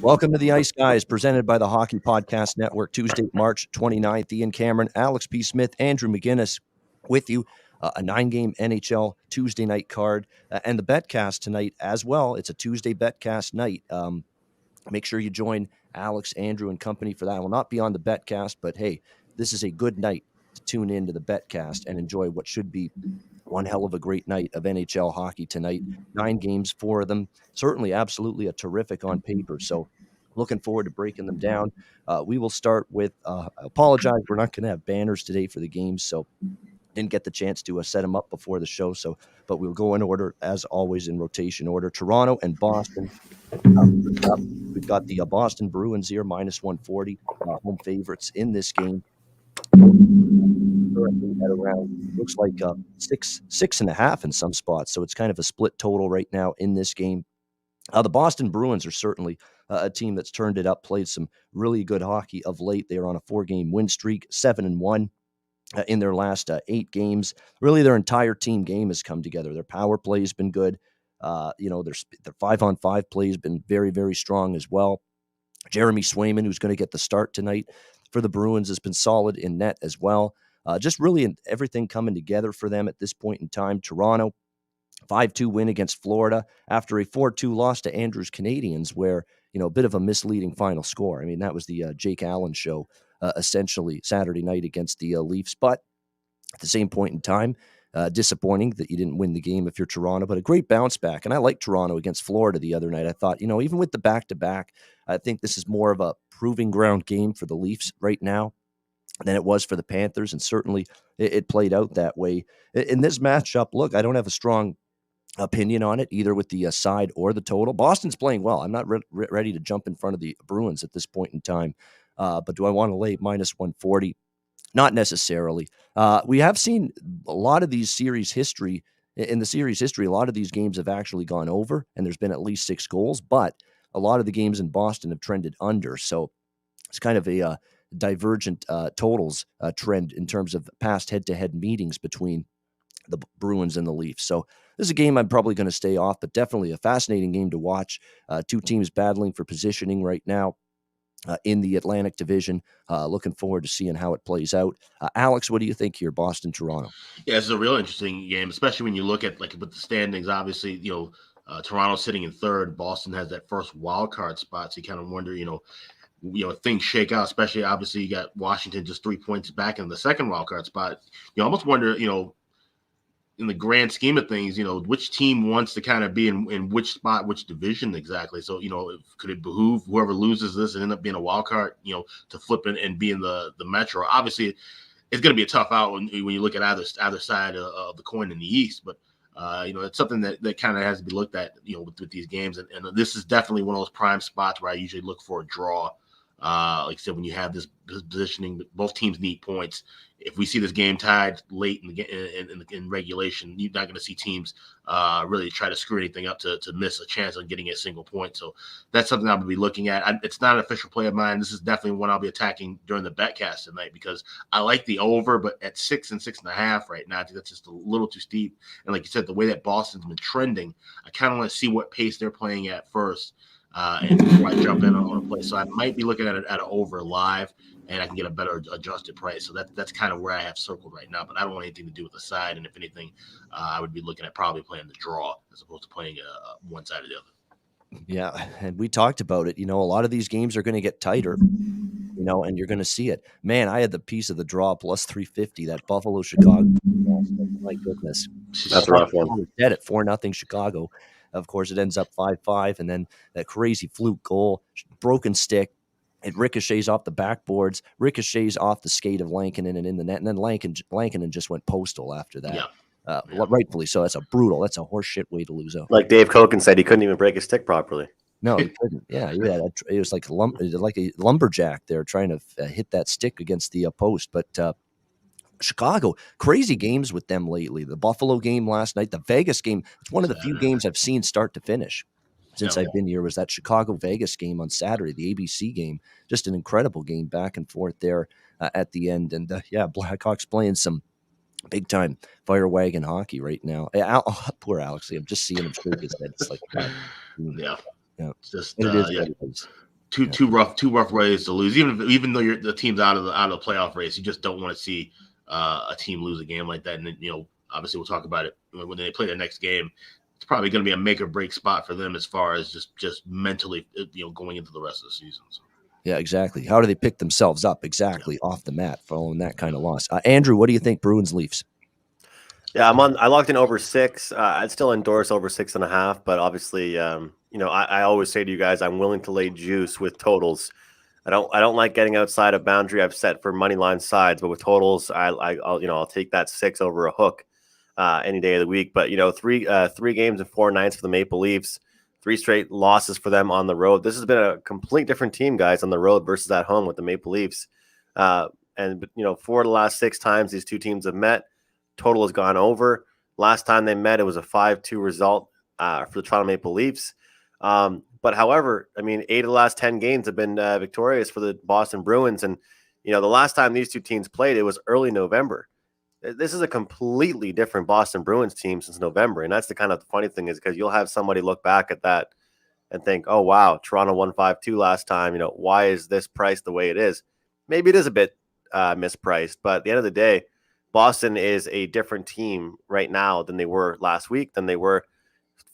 Welcome to the Ice Guys, presented by the Hockey Podcast Network, Tuesday, March 29th. Ian Cameron, Alex P. Smith, Andrew McInnis with you. A 9-game NHL Tuesday night card and the betcast tonight as well. It's a Tuesday betcast night. Make sure you join Alex, Andrew, and company for that. I will not be on the betcast, but hey, this is a good night to tune into the betcast and enjoy what should be one hell of a great night of NHL hockey tonight. 9 games, 4 of them. Certainly, absolutely a terrific on paper. So looking forward to breaking them down. We will start with, I apologize, we're not going to have banners today for the games, so didn't get the chance to set them up before the show. But we'll go in order, as always, in rotation order. Toronto and Boston. We've got the Boston Bruins here, minus 140, home favorites in this game. Currently at around, looks like 6.5 in some spots. So it's kind of a split total right now in this game. The Boston Bruins are certainly a team that's turned it up, played some really good hockey of late. They are on a 4-game win streak, 7-1 in their last 8 games. Really, their entire team game has come together. Their power play has been good. Their 5-on-5 play has been very, very strong as well. Jeremy Swayman, who's going to get the start tonight for the Bruins, has been solid in net as well. Just really everything coming together for them at this point in time. Toronto, 5-2 win against Florida after a 4-2 loss to Andrews Canadiens, where, a bit of a misleading final score. I mean, that was the Jake Allen show, essentially, Saturday night against the Leafs. But at the same point in time, disappointing that you didn't win the game if you're Toronto, but a great bounce back. And I like Toronto against Florida the other night. I thought, even with the back-to-back, I think this is more of a proving ground game for the Leafs right now than it was for the Panthers, and certainly it played out that way. In this matchup, look, I don't have a strong opinion on it, either with the side or the total. Boston's playing well. I'm not ready to jump in front of the Bruins at this point in time, but do I want to lay minus 140? Not necessarily. We have seen a lot of these series history. In the series history, a lot of these games have actually gone over, and there's been at least 6 goals, but a lot of the games in Boston have trended under. So it's kind of a divergent totals trend in terms of past head-to-head meetings between the Bruins and the Leafs. So this is a game I'm probably going to stay off, but definitely a fascinating game to watch. 2 teams battling for positioning right now in the Atlantic Division. Looking forward to seeing how it plays out. Alex, what do you think here, Boston, Toronto? Yeah, it's a real interesting game, especially when you look at with the standings. Obviously, Toronto's sitting in third. Boston has that first wild card spot. So you kind of wonder, things shake out. Especially, obviously, you got Washington just 3 points back in the second wild card spot. You almost wonder, in the grand scheme of things, which team wants to kind of be in which spot, which division exactly. So, could it behoove whoever loses this and end up being a wild card, to flip it and be in the Metro? Obviously, it's going to be a tough out when you look at either side of the coin in the East. But, it's something that kind of has to be looked at, with these games. And this is definitely one of those prime spots where I usually look for a draw. Like I said, when you have this positioning, both teams need points. If we see this game tied late in regulation, you're not going to see teams really try to screw anything up to miss a chance on getting a single point. So that's something I'll be looking at. It's not an official play of mine. This is definitely one I'll be attacking during the betcast tonight because I like the over, but at 6 and 6.5 right now, I think that's just a little too steep. And like you said, the way that Boston's been trending, I kind of want to see what pace they're playing at first. And before I jump in on a play. So I might be looking at it at an over live, and I can get a better adjusted price. So that's kind of where I have circled right now. But I don't want anything to do with the side. And if anything, I would be looking at probably playing the draw as opposed to playing one side or the other. Yeah, and we talked about it. A lot of these games are going to get tighter, and you're going to see it. Man, I had the piece of the draw plus 350, that Buffalo Chicago. My goodness. That's a rough one. Dead at 4-0 Chicago. Of course, it ends up 5-5, and then that crazy fluke goal, broken stick. It ricochets off the backboards, ricochets off the skate of Lankinen and in the net, and then Lankinen just went postal after that. Yeah. Rightfully so. That's a horseshit way to lose out. Like Dave Koken said, he couldn't even break his stick properly. No, he couldn't. Yeah, it was like a lumberjack there trying to hit that stick against the post. But Chicago, crazy games with them lately. The Buffalo game last night, the Vegas game. It's one of the few games I've seen start to finish since I've been here. Was that Chicago-Vegas game on Saturday, the ABC game. Just an incredible game back and forth there at the end. And Blackhawks playing some big-time fire wagon hockey right now. Poor Alex. I'm just seeing him shake his head. It's like, yeah. Yeah. It's just, it is. two rough ways to lose. Even though the team's out of the playoff race, you just don't want to see a team lose a game like that. And obviously we'll talk about it when they play the next game. It's probably going to be a make or break spot for them as far as just mentally, going into the rest of the season. So. Yeah, exactly. How do they pick themselves up exactly off the mat following that kind of loss? Andrew, what do you think? Bruins Leafs. Yeah, I locked in over 6. I'd still endorse over 6.5, but obviously, I always say to you guys, I'm willing to lay juice with totals. I don't like getting outside of boundary I've set for money line sides, but with totals, I'll take that 6 over a hook any day of the week. But 3 games and 4 nights for the Maple Leafs, 3 straight losses for them on the road. This has been a complete different team, guys, on the road versus at home with the Maple Leafs. And 4 of the last 6 times these two teams have met, total has gone over. Last time they met, it was a 5-2 result for the Toronto Maple Leafs. But however, 8 of the last 10 games have been victorious for the Boston Bruins. And, the last time these two teams played, it was early November. This is a completely different Boston Bruins team since November. And that's the kind of funny thing is because you'll have somebody look back at that and think, oh, wow, Toronto won 5-2 last time. Why is this priced the way it is? Maybe it is a bit mispriced, but at the end of the day, Boston is a different team right now than they were last week, than they were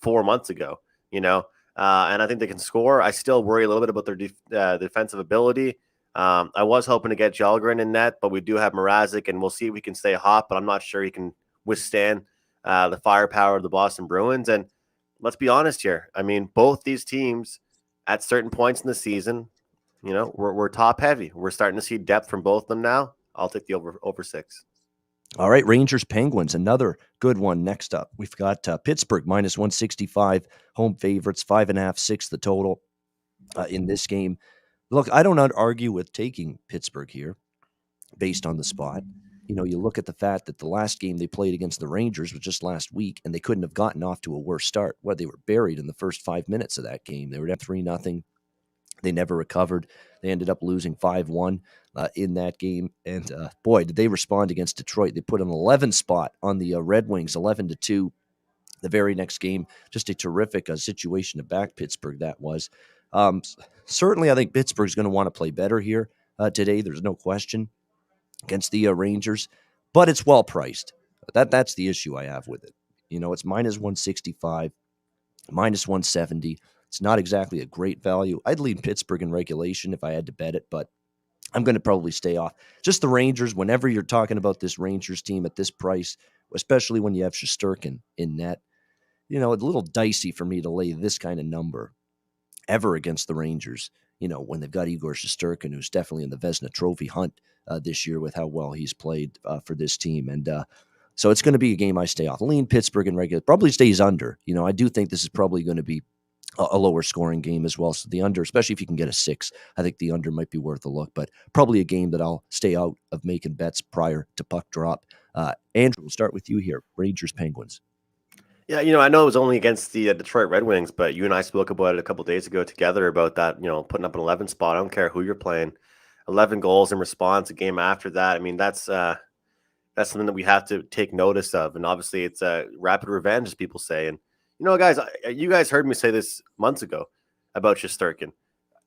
4 months ago, and I think they can score. I still worry a little bit about their defensive ability. I was hoping to get Jallgren in net, but we do have Mrazek, and we'll see if we can stay hot, but I'm not sure he can withstand the firepower of the Boston Bruins. And let's be honest here. Both these teams at certain points in the season, we're top heavy. We're starting to see depth from both of them now. I'll take the over 6. All right, Rangers Penguins, another good one. Next up, we've got Pittsburgh minus 165, home favorites, 5.5, 6 the total in this game. Look, I don't argue with taking Pittsburgh here based on the spot. You look at the fact that the last game they played against the Rangers was just last week, and they couldn't have gotten off to a worse start. They were buried in the first 5 minutes of that game. They were down 3-0. They never recovered. They ended up losing 5-1 in that game. And boy, did they respond against Detroit. They put an 11 spot on the Red Wings, 11-2. The very next game, just a terrific situation to back Pittsburgh that was. Certainly, I think Pittsburgh's going to want to play better here today. There's no question against the Rangers, but it's well priced. That's the issue I have with it. It's minus 165, minus 170. It's not exactly a great value. I'd lean Pittsburgh in regulation if I had to bet it, but I'm going to probably stay off. Just the Rangers, whenever you're talking about this Rangers team at this price, especially when you have Shesterkin in net, a little dicey for me to lay this kind of number ever against the Rangers, when they've got Igor Shesterkin, who's definitely in the Vezina Trophy hunt this year with how well he's played for this team. And so it's going to be a game I stay off. Lean Pittsburgh in regular, probably stays under. I do think this is probably going to be a lower scoring game as well. So the under, especially if you can get a 6, I think the under might be worth a look, but probably a game that I'll stay out of making bets prior to puck drop. Andrew, we'll start with you here. Rangers Penguins. Yeah, I know it was only against the Detroit Red Wings, but you and I spoke about it a couple of days ago together about that, putting up an 11 spot. I don't care who you're playing. 11 goals in response, a game after that. That's something that we have to take notice of. And obviously it's rapid revenge, as people say. And guys, you guys heard me say this months ago about Shesterkin.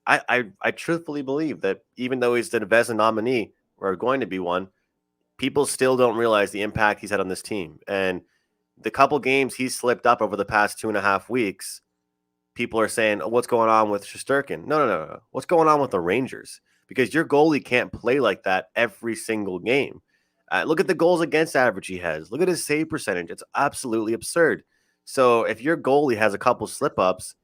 I truthfully believe that even though he's the Vezina nominee, or going to be one, people still don't realize the impact he's had on this team. And the couple games he's slipped up over the past 2.5 weeks, people are saying, oh, what's going on with Shesterkin? No. What's going on with the Rangers? Because your goalie can't play like that every single game. Look at the goals against average he has. Look at his save percentage. It's absolutely absurd. So if your goalie has a couple slip-ups,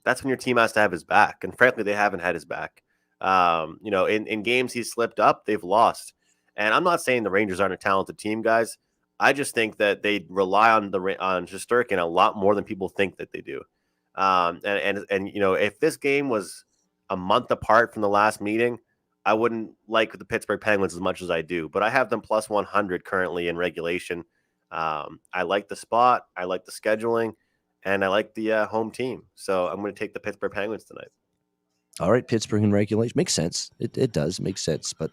that's when your team has to have his back. And frankly, they haven't had his back. In games he's slipped up, they've lost. And I'm not saying the Rangers aren't a talented team, guys. I just think that they rely on Shesterkin a lot more than people think that they do. If this game was a month apart from the last meeting, I wouldn't like the Pittsburgh Penguins as much as I do. But I have them plus 100 currently in regulation. I like the spot, I like the scheduling, and I like the home team. So I'm going to take the Pittsburgh Penguins tonight. All right, Pittsburgh in regulation makes sense. It does make sense, but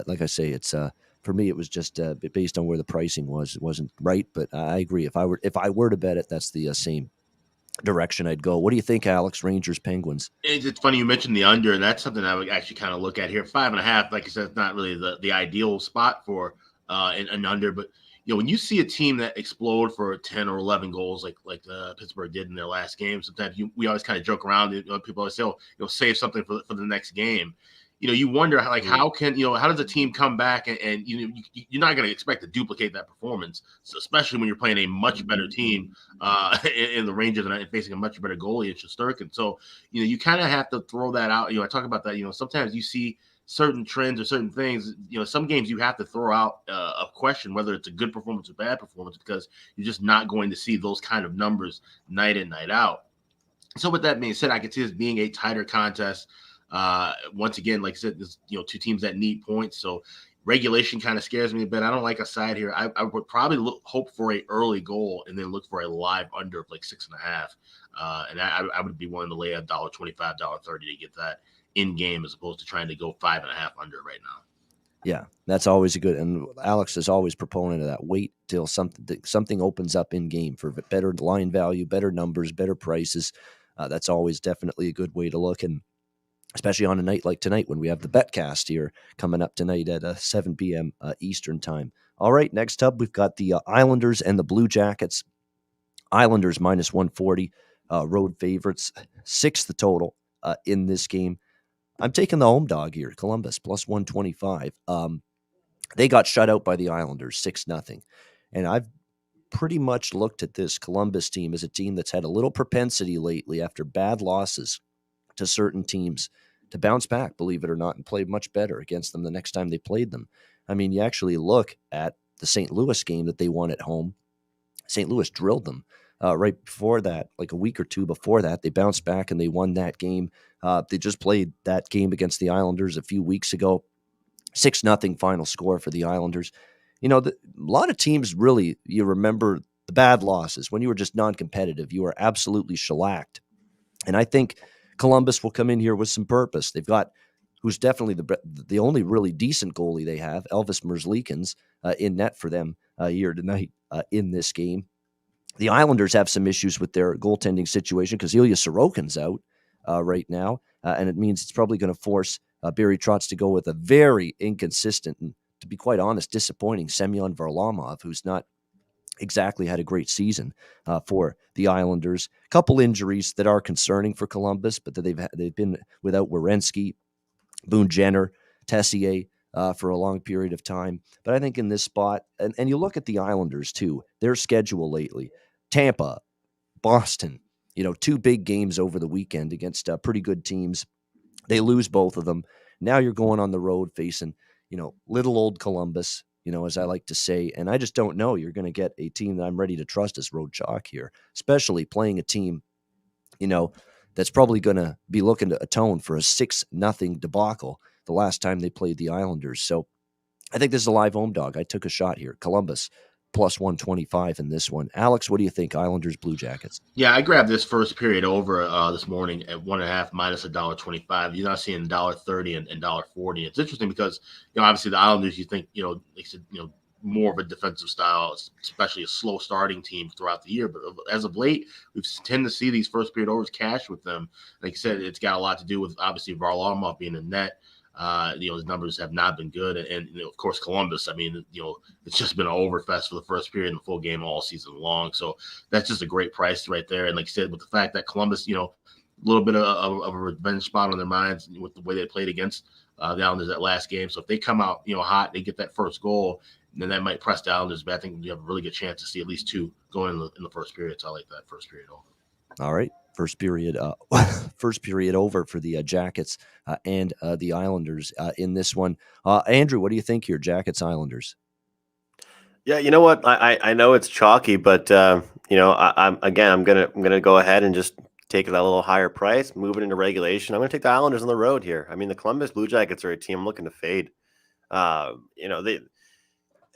like I say, it's for me it was just based on where the pricing was. It wasn't right, but I agree. If I were to bet it, that's the same direction I'd go. What do you think, Alex? Rangers, Penguins? It's funny you mentioned the under, and that's something I would actually kind of look at here. 5.5, like I said, it's not really the ideal spot for an under, but when you see a team that explode for 10 or 11 goals, like Pittsburgh did in their last game, sometimes we always kind of joke around. People always say, "Oh, save something for the next game." You wonder how can how does a team come back and you're not going to expect to duplicate that performance, so especially when you're playing a much better team in the Rangers and facing a much better goalie in Shesterkin. So you kind of have to throw that out. I talk about that. Sometimes you see certain trends or certain things. Some games you have to throw out a question whether it's a good performance or bad performance, because you're just not going to see those kind of numbers night in, night out. So with that being said, I could see this being a tighter contest. Once again, like I said, there's two teams that need points, so regulation kind of scares me a bit. I don't like a side here. I would probably hope for a early goal and then look for a live under of like 6.5. And I would be willing to lay $1.25, $1.30 to get that in game, as opposed to trying to go 5.5 under right now. Yeah, that's always a good. And Alex is always proponent of that. Wait till something opens up in game for better line value, better numbers, better prices. That's always definitely a good way to look. And especially on a night like tonight when we have the Betcast here coming up tonight at 7 p.m. Eastern time. All right, next up, we've got the Islanders and the Blue Jackets. Islanders minus 140, road favorites, 6 the total in this game. I'm taking the home dog here, Columbus, plus 125. They got shut out by the Islanders, 6-0. And I've pretty much looked at this Columbus team as a team that's had a little propensity lately after bad losses to certain teams to bounce back, believe it or not, and play much better against them the next time they played them. I mean, you actually look at the St. Louis game that they won at home. St. Louis drilled them right before that, like a week or two before that. They bounced back and they won that game. They just played that game against the Islanders a few weeks ago. 6-0 final score for the Islanders. A lot of teams really, you remember the bad losses when you were just non-competitive. You were absolutely shellacked. And I think Columbus will come in here with some purpose. They've got who's definitely the only really decent goalie they have, Elvis Merzlikins, in net for them here tonight in this game. The Islanders have some issues with their goaltending situation because Ilya Sorokin's out right now, and it means it's probably going to force Barry Trotz to go with a very inconsistent and, to be quite honest, disappointing Semyon Varlamov, who's not exactly had a great season for the Islanders. A couple injuries that are concerning for Columbus, but that they've been without Werenski, Boone Jenner, Tessier for a long period of time. But I think in this spot, and you look at the Islanders too, their schedule lately, Tampa, Boston, 2 big games over the weekend against pretty good teams. They lose both of them. Now you're going on the road facing, little old Columbus, as I like to say. And I just don't know you're going to get a team that I'm ready to trust as road chalk here, especially playing a team, that's probably going to be looking to atone for a 6-0 debacle the last time they played the Islanders. So I think this is a live home dog. I took a shot here. Columbus plus 125 in this one. Alex, what do you think? Islanders, Blue Jackets? Yeah, I grabbed this first period over this morning at 1.5 minus $1.25. You're not seeing $1.30 and $1.40. It's interesting because obviously the Islanders, you think they said more of a defensive style, especially a slow starting team throughout the year. But as of late, we've tend to see these first period overs cash with them. Like I said, it's got a lot to do with obviously Varlamov being in net. His numbers have not been good, and of course Columbus. I mean, it's just been an overfest for the first period and the full game all season long. So that's just a great price right there. And like I said, with the fact that Columbus, a little bit of a revenge spot on their minds with the way they played against the Islanders that last game. So if they come out, hot, they get that first goal, then that might press the Islanders. But I think you have a really good chance to see at least 2 going in the first period. So I like that first period over. All right. First period over for the Jackets and the Islanders in this one. Andrew, what do you think here, Jackets, Islanders? Yeah, you know what? I know it's chalky, but I'm gonna go ahead and just take that little higher price, move it into regulation. I'm gonna take the Islanders on the road here. I mean, the Columbus Blue Jackets are a team I'm looking to fade.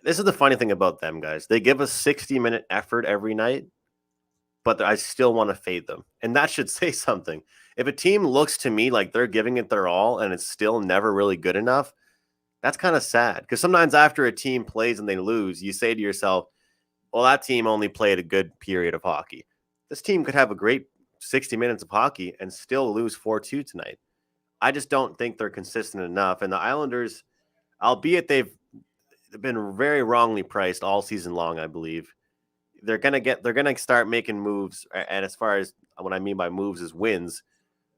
This is the funny thing about them, guys. They give a 60-minute effort every night, but I still want to fade them. And that should say something. If a team looks to me like they're giving it their all and it's still never really good enough, that's kind of sad. Because sometimes after a team plays and they lose, you say to yourself, well, that team only played a good period of hockey. this team could have a great 60 minutes of hockey and still lose 4-2 tonight. I just don't think they're consistent enough. And the Islanders, albeit they've been very wrongly priced all season long, I believe, they're gonna start making moves. And as far as what I mean by moves is wins,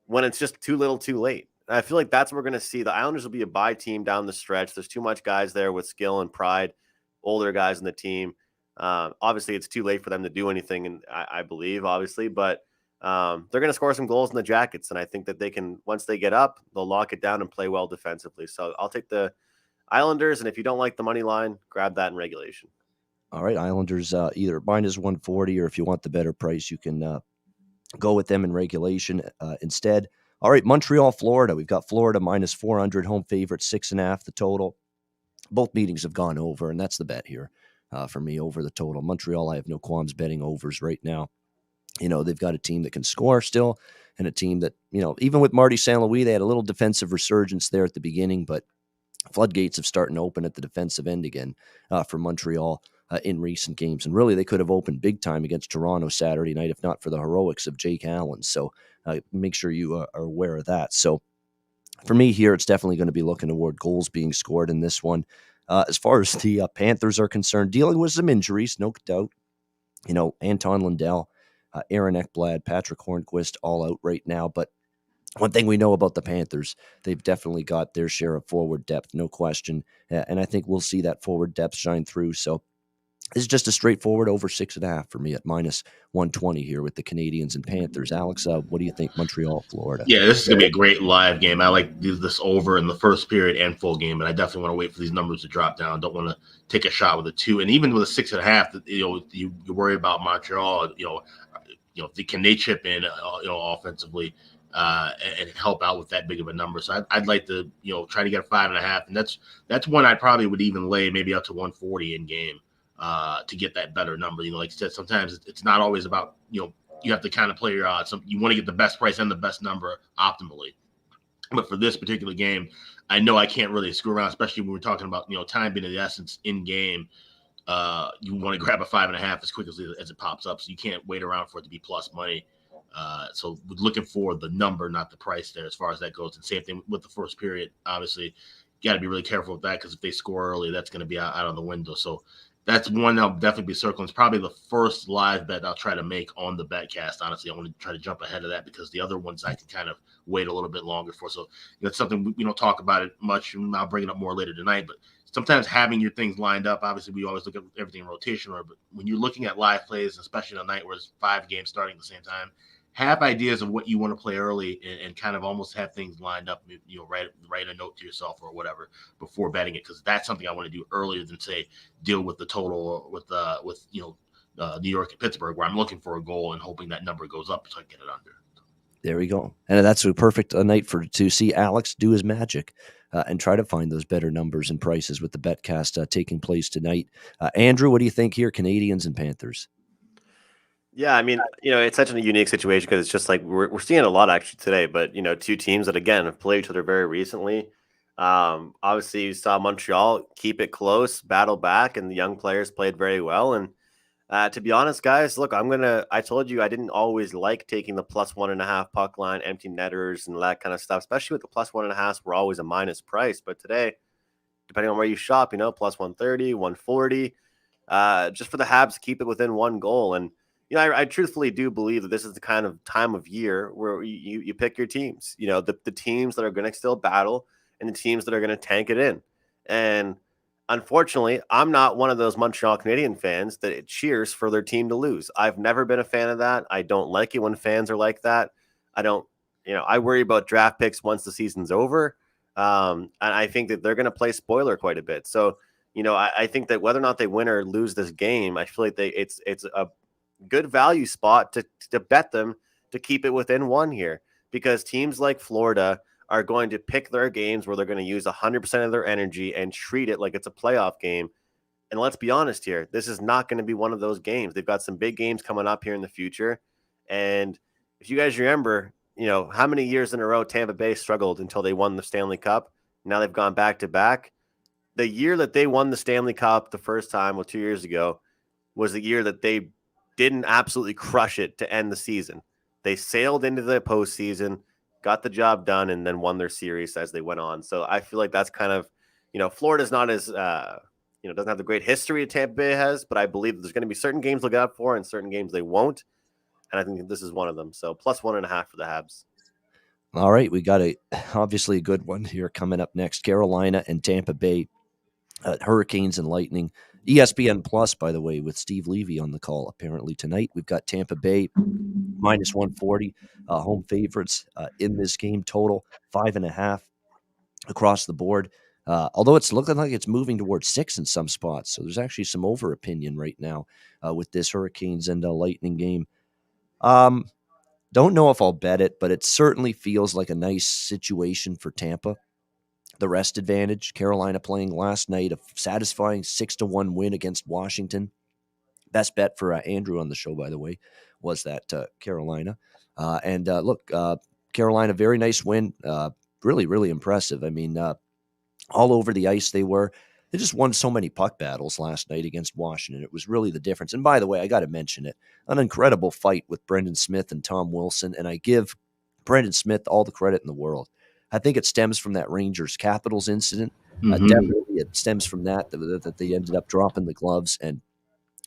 when it's just too little too late. And I feel like that's what we're gonna see. The Islanders will be a bye team down the stretch. There's too much guys there with skill and pride, older guys in the team. Obviously, it's too late for them to do anything, and I believe, obviously, but they're going to score some goals in the Jackets, and I think that they can, once they get up, they'll lock it down and play well defensively. So I'll take the Islanders, and if you don't like the money line, grab that in regulation. All right, Islanders either minus 140, or if you want the better price, you can go with them in regulation instead. All right, Montreal, Florida. We've got Florida minus 400, home favorite, 6.5 the total. Both meetings have gone over, and that's the bet here for me, over the total. Montreal, I have no qualms betting overs right now. They've got a team that can score still, and a team that, even with Marty St. Louis, they had a little defensive resurgence there at the beginning, but floodgates have started to open at the defensive end again for Montreal in recent games. And really, they could have opened big time against Toronto Saturday night, if not for the heroics of Jake Allen. So make sure you are aware of that. So for me here, it's definitely going to be looking toward goals being scored in this one. As far as the Panthers are concerned, dealing with some injuries, no doubt. Anton Lundell, Aaron Ekblad, Patrick Hornquist all out right now. But one thing we know about the Panthers, they've definitely got their share of forward depth, no question. And I think we'll see that forward depth shine through. So this is just a straightforward over 6.5 for me at minus 120 here with the Canadians and Panthers. Alex, what do you think? Montreal, Florida. Yeah, this is going to be a great live game. I like this over in the first period and full game, and I definitely want to wait for these numbers to drop down. Don't want to take a shot with a 2, and even with a 6.5. You worry about Montreal. Can they chip in, offensively, and help out with that big of a number? So I'd like to, try to get a 5.5, and that's one I probably would even lay maybe up to 140 in game. To get that better number. Like I said, sometimes it's not always about, you have to kind of play your odds. You want to get the best price and the best number optimally. But for this particular game, I know I can't really screw around, especially when we're talking about, time being the essence in game. You want to grab a 5.5 as quick as it pops up. So you can't wait around for it to be plus money. So we're looking for the number, not the price there as far as that goes. And same thing with the first period. Obviously, you got to be really careful with that because if they score early, that's going to be out of the window. So that's one I'll definitely be circling. It's probably the first live bet I'll try to make on the betcast. Honestly, I want to try to jump ahead of that because the other ones I can kind of wait a little bit longer for. So it's something we don't talk about it much, and I'll bring it up more later tonight. But sometimes having your things lined up, obviously we always look at everything in rotation order. But when you're looking at live plays, especially on a night where there's 5 games starting at the same time, have ideas of what you want to play early and kind of almost have things lined up, write a note to yourself or whatever before betting it. Cause that's something I want to do earlier than say deal with the total with New York and Pittsburgh, where I'm looking for a goal and hoping that number goes up so I can get it under. There we go. And that's a perfect night to see Alex do his magic and try to find those better numbers and prices with the betcast taking place tonight. Andrew, what do you think here? Canadians and Panthers. Yeah, I mean, it's such a unique situation because it's just like we're seeing a lot actually today, but, 2 teams that, again, have played each other very recently. Obviously, you saw Montreal keep it close, battle back, and the young players played very well. And to be honest, guys, look, I told you I didn't always like taking the plus 1.5 puck line, empty netters, and that kind of stuff, especially with the plus 1.5s. We're always a minus price. But today, depending on where you shop, plus 130, 140, just for the Habs to keep it within 1 goal. And I truthfully do believe that this is the kind of time of year where you pick your teams, the teams that are going to still battle and the teams that are going to tank it in. And unfortunately, I'm not one of those Montreal Canadian fans that cheers for their team to lose. I've never been a fan of that. I don't like it when fans are like that. I worry about draft picks once the season's over. And I think that they're going to play spoiler quite a bit. So, I think that whether or not they win or lose this game, I feel like it's a good value spot to bet them to keep it within 1 here, because teams like Florida are going to pick their games where they're going to use 100% of their energy and treat it like it's a playoff game. And let's be honest here, this is not going to be one of those games. They've got some big games coming up here in the future. And if you guys remember, how many years in a row Tampa Bay struggled until they won the Stanley Cup. Now they've gone back to back. The year that they won the Stanley Cup the first time, 2 years ago, was the year that they didn't absolutely crush it to end the season. They sailed into the postseason, got the job done, and then won their series as they went on. So I feel like that's kind of, Florida's not as, doesn't have the great history Tampa Bay has, but I believe there's going to be certain games they'll get up for and certain games they won't. And I think this is one of them. So plus 1.5 for the Habs. All right, we got obviously a good one here coming up next. Carolina and Tampa Bay, Hurricanes and Lightning. ESPN Plus, by the way, with Steve Levy on the call apparently tonight. We've got Tampa Bay minus 140, home favorites in this game. Total 5.5 across the board. Although it's looking like it's moving towards 6 in some spots, so there's actually some over opinion right now with this Hurricanes and Lightning game. Don't know if I'll bet it, but it certainly feels like a nice situation for Tampa. The rest advantage, Carolina playing last night, a satisfying 6-1 win against Washington. Best bet for Andrew on the show, by the way, was that Carolina. Look, Carolina, very nice win. Really, really impressive. I mean, all over the ice they were. They just won so many puck battles last night against Washington. It was really the difference. And by the way, I got to mention it, an incredible fight with Brendan Smith and Tom Wilson. And I give Brendan Smith all the credit in the world. I think it stems from that Rangers Capitals incident. Definitely it stems from that they ended up dropping the gloves. And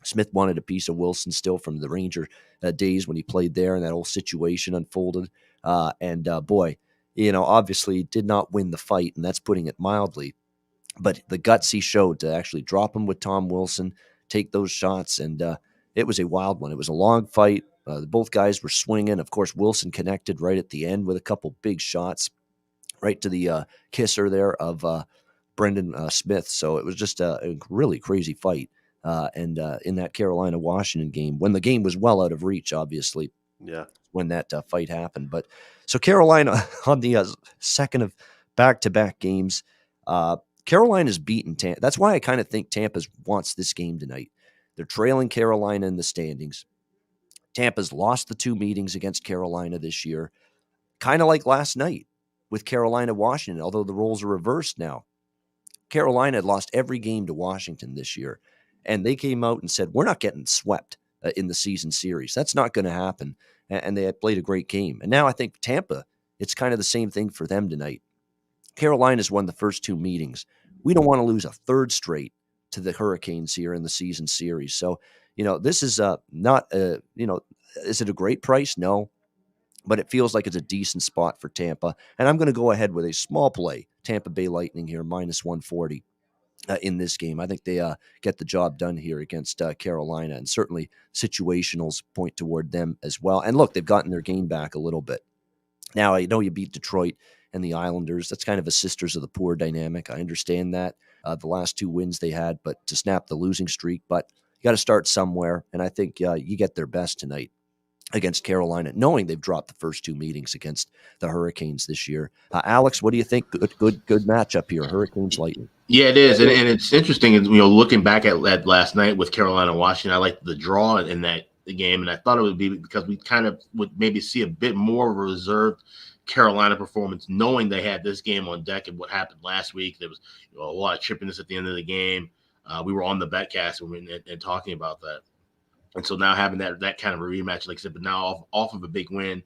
Smith wanted a piece of Wilson still from the Ranger days when he played there, and that whole situation unfolded. Boy, obviously did not win the fight, and that's putting it mildly. But the guts he showed to actually drop him with Tom Wilson, take those shots, and it was a wild one. It was a long fight. Both guys were swinging. Of course, Wilson connected right at the end with a couple big shots right to the kisser there of Brendan Smith. So it was just a really crazy fight. In that Carolina-Washington game, when the game was well out of reach, obviously, when that fight happened. But so Carolina on the second of back-to-back games, Carolina's beaten Tampa. That's why I kind of think Tampa wants this game tonight. They're trailing Carolina in the standings. Tampa's lost the 2 meetings against Carolina this year, kind of like last night with Carolina-Washington, although the roles are reversed now. Carolina had lost every game to Washington this year, and they came out and said, we're not getting swept in the season series. That's not going to happen, and they had played a great game. And now I think Tampa, it's kind of the same thing for them tonight. Carolina's won the first 2 meetings. We don't want to lose a third straight to the Hurricanes here in the season series. So, this is not, is it a great price? No, but it feels like it's a decent spot for Tampa. And I'm going to go ahead with a small play, Tampa Bay Lightning here, minus 140 in this game. I think they get the job done here against Carolina, and certainly situationals point toward them as well. And look, they've gotten their game back a little bit. Now, I know you beat Detroit and the Islanders. That's kind of a sisters of the poor dynamic. I understand that. The last 2 wins they had, but to snap the losing streak. But you got to start somewhere, and I think you get their best tonight against Carolina, knowing they've dropped the first 2 meetings against the Hurricanes this year. Alex, what do you think? Good matchup here, Hurricanes Lightning. Yeah, it is, and it's interesting. Looking back at last night with Carolina and Washington, I liked the draw in that game, and I thought it would be because we kind of would maybe see a bit more of a reserved Carolina performance, knowing they had this game on deck and what happened last week. There was a lot of chippiness at the end of the game. We were on the betcast and talking about that. And so now having that kind of a rematch, like I said, but now off of a big win,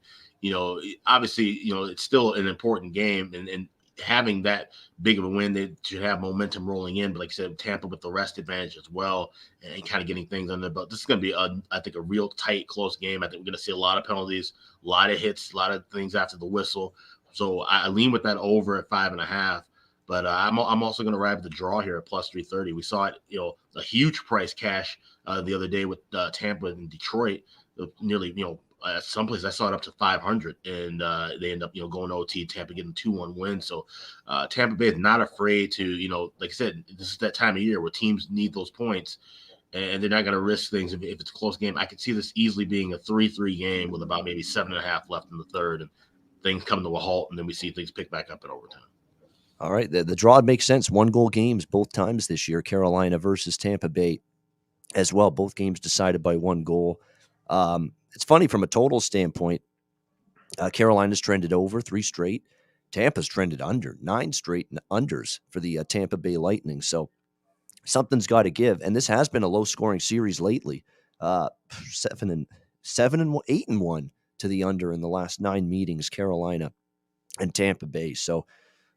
obviously, it's still an important game, and having that big of a win, they should have momentum rolling in. But like I said, Tampa with the rest advantage as well, and kind of getting things under the belt. This is going to be, I think, a real tight, close game. I think we're going to see a lot of penalties, a lot of hits, a lot of things after the whistle. So I lean with that over at 5.5. But I'm also going to ride the draw here at plus 330. We saw it, a huge price cash the other day with Tampa and Detroit. Nearly, at some place I saw it up to 500, and they end up, going to OT. Tampa getting 2-1 win. So Tampa Bay is not afraid to, like I said, this is that time of year where teams need those points, and they're not going to risk things if it's a close game. I could see this easily being a 3-3 game with about maybe 7.5 left in the third, and things come to a halt, and then we see things pick back up in overtime. All right, the draw makes sense. 1-goal games both times this year, Carolina versus Tampa Bay as well. Both games decided by 1 goal. It's funny from a total standpoint. Carolina's trended over 3 straight. Tampa's trended under 9 straight unders for the Tampa Bay Lightning. So something's got to give. And this has been a low-scoring series lately. uh, 8-1 to the under in the last 9 meetings, Carolina and Tampa Bay. So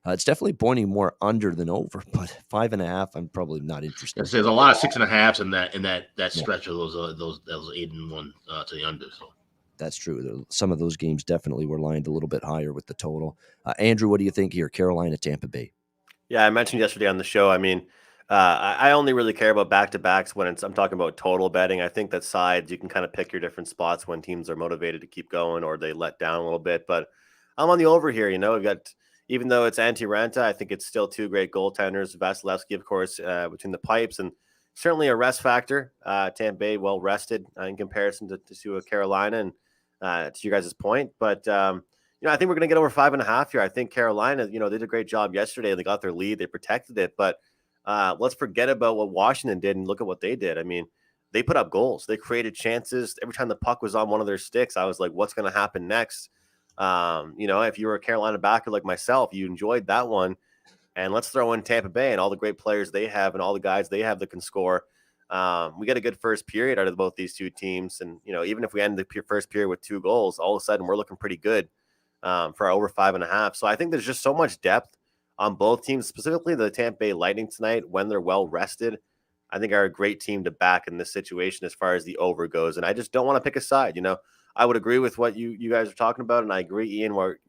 it's definitely pointing more under than over, but 5.5, I'm probably not interested. There's a lot of 6.5s in that Yeah. stretch of those 8-1 to the under. So That's true. Some of those games definitely were lined a little bit higher with the total. Andrew, what do you think here? Carolina, Tampa Bay. Yeah, I mentioned yesterday on the show. I mean, I only really care about back-to-backs when I'm talking about total betting. I think that sides, you can kind of pick your different spots when teams are motivated to keep going or they let down a little bit. But I'm on the over here. We've got, even though it's anti-Renta, I think it's still two great goaltenders. Vasilevsky, of course, between the pipes, and certainly a rest factor. Tampa Bay well rested in comparison to Carolina, and to you guys' point. But I think we're going to get over 5.5 here. I think Carolina, they did a great job yesterday. They got their lead. They protected it. But let's forget about what Washington did and look at what they did. I mean, they put up goals. They created chances. Every time the puck was on one of their sticks, I was like, what's going to happen next? If you were a Carolina backer like myself, you enjoyed that one. And let's throw in Tampa Bay and all the great players they have and all the guys they have that can score. We got a good first period out of both these two teams. And, even if we end the first period with 2 goals, all of a sudden we're looking pretty good. For over 5.5. So I think there's just so much depth on both teams, specifically the Tampa Bay Lightning tonight when they're well rested. I think are a great team to back in this situation as far as the over goes. And I just don't want to pick a side. I would agree with what you guys are talking about. And I agree, Ian, where,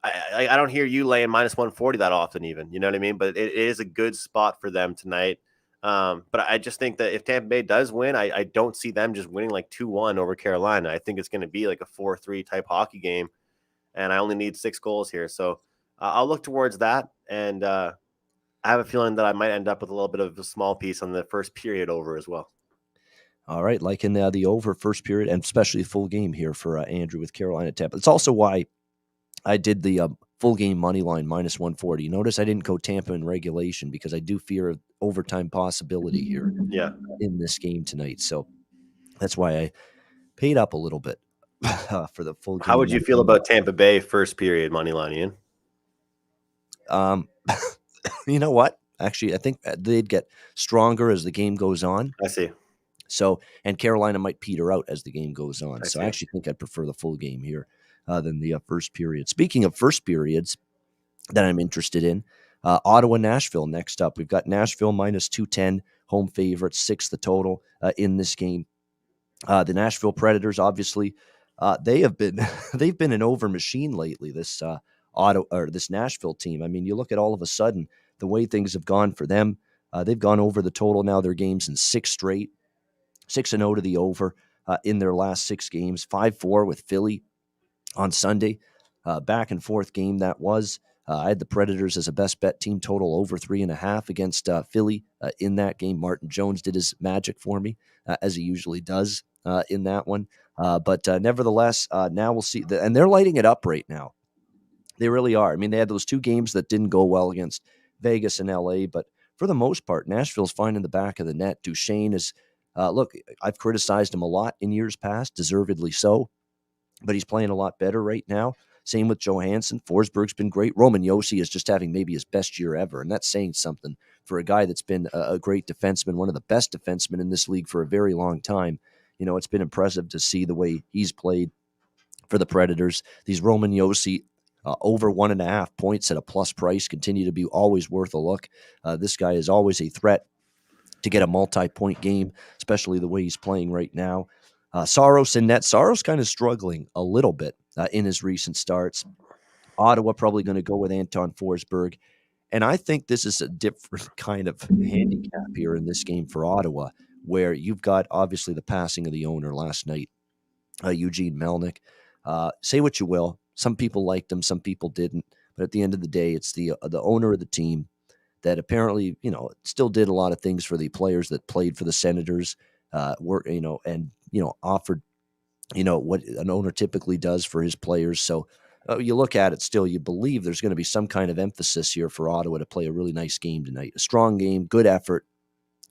I don't hear you laying minus 140 that often even, you know what I mean? But it is a good spot for them tonight. But I just think that if Tampa Bay does win, I don't see them just winning like 2-1 over Carolina. I think it's going to be like a 4-3 type hockey game. And I only need 6 goals here. So I'll look towards that. And I have a feeling that I might end up with a little bit of a small piece on the first period over as well. All right. Like in the over first period, and especially full game here for Andrew with Carolina Tampa. It's also why I did the full game money line minus 140. Notice I didn't go Tampa in regulation because I do fear of overtime possibility here in this game tonight. So that's why I paid up a little bit for the full game. How would you feel about Tampa Bay first period money line, Ian? You know what? Actually, I think they'd get stronger as the game goes on. I see. So, and Carolina might peter out as the game goes on. I actually think I'd prefer the full game here than the first period. Speaking of first periods that I'm interested in, Ottawa, Nashville next up. We've got Nashville minus 210, home favorite, 6 the total in this game. The Nashville Predators, obviously, they've been an over machine lately. This this Nashville team. I mean, you look at all of a sudden the way things have gone for them. They've gone over the total now. Their games in 6 straight, 6-0 to the over in their last 6 games. 5-4 with Philly on Sunday. Back and forth game that was. I had the Predators as a best bet team total over 3.5 against Philly in that game. Martin Jones did his magic for me, as he usually does in that one. But nevertheless, now we'll see. And they're lighting it up right now. They really are. I mean, they had those 2 games that didn't go well against Vegas and LA, but for the most part, Nashville's fine in the back of the net. Duchesne is, look, I've criticized him a lot in years past, deservedly so, but he's playing a lot better right now. Same with Johansson. Forsberg's been great. Roman Josi is just having maybe his best year ever, and that's saying something for a guy that's been a great defenseman, one of the best defensemen in this league for a very long time. It's been impressive to see the way he's played for the Predators. These Roman Josi over 1.5 points at a plus price continue to be always worth a look. This guy is always a threat to get a multi-point game, especially the way he's playing right now. Saros in net. Saros kind of struggling a little bit in his recent starts. Ottawa probably going to go with Anton Forsberg. And I think this is a different kind of handicap here in this game for Ottawa, where you've got obviously the passing of the owner last night, Eugene Melnyk. Say what you will. Some people liked him, some people didn't. But at the end of the day, it's the owner of the team that apparently, still did a lot of things for the players that played for the Senators, offered, what an owner typically does for his players. So you look at it still, you believe there's going to be some kind of emphasis here for Ottawa to play a really nice game tonight. A strong game, good effort,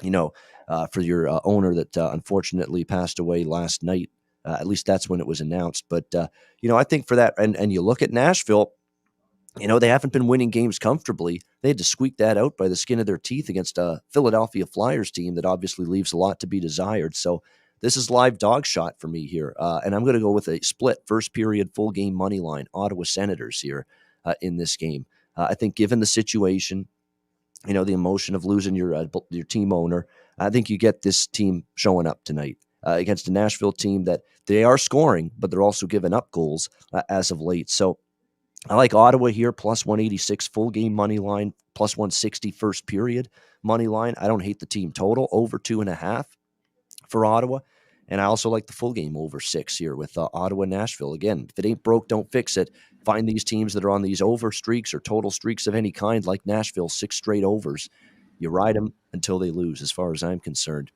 for your owner that unfortunately passed away last night. At least that's when it was announced. But, I think for that, and you look at Nashville, they haven't been winning games comfortably. They had to squeak that out by the skin of their teeth against a Philadelphia Flyers team that obviously leaves a lot to be desired. So This is live dog shot for me here, and I'm going to go with a split first period full game money line. Ottawa Senators here in this game. I think given the situation, the emotion of losing your team owner, I think you get this team showing up tonight against a Nashville team that they are scoring, but they're also giving up goals as of late. So I like Ottawa here, plus 186 full game money line, plus 160 first period money line. I don't hate the team total, over 2.5 for Ottawa. And I also like the full game over 6 here with Ottawa Nashville. Again, if it ain't broke, don't fix it. Find these teams that are on these over streaks or total streaks of any kind, like Nashville, 6 straight overs. You ride them until they lose, as far as I'm concerned.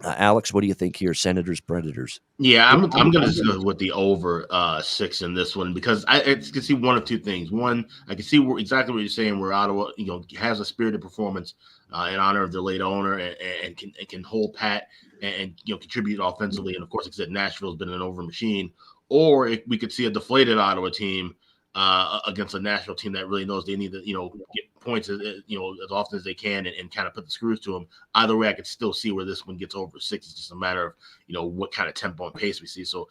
Alex, what do you think here? Senators, Predators. Yeah, I'm going to just go with the over 6 in this one because I can see one of two things. One, I can see exactly what you're saying, where Ottawa, has a spirited performance in honor of their late owner and can hold pat and contribute offensively. And of course, like I said, Nashville's been an over machine. Or we could see a deflated Ottawa team against a Nashville team that really knows they need to, get points as often as they can and kind of put the screws to them. Either way, I could still see where this one gets over 6. It's just a matter of, what kind of tempo and pace we see. So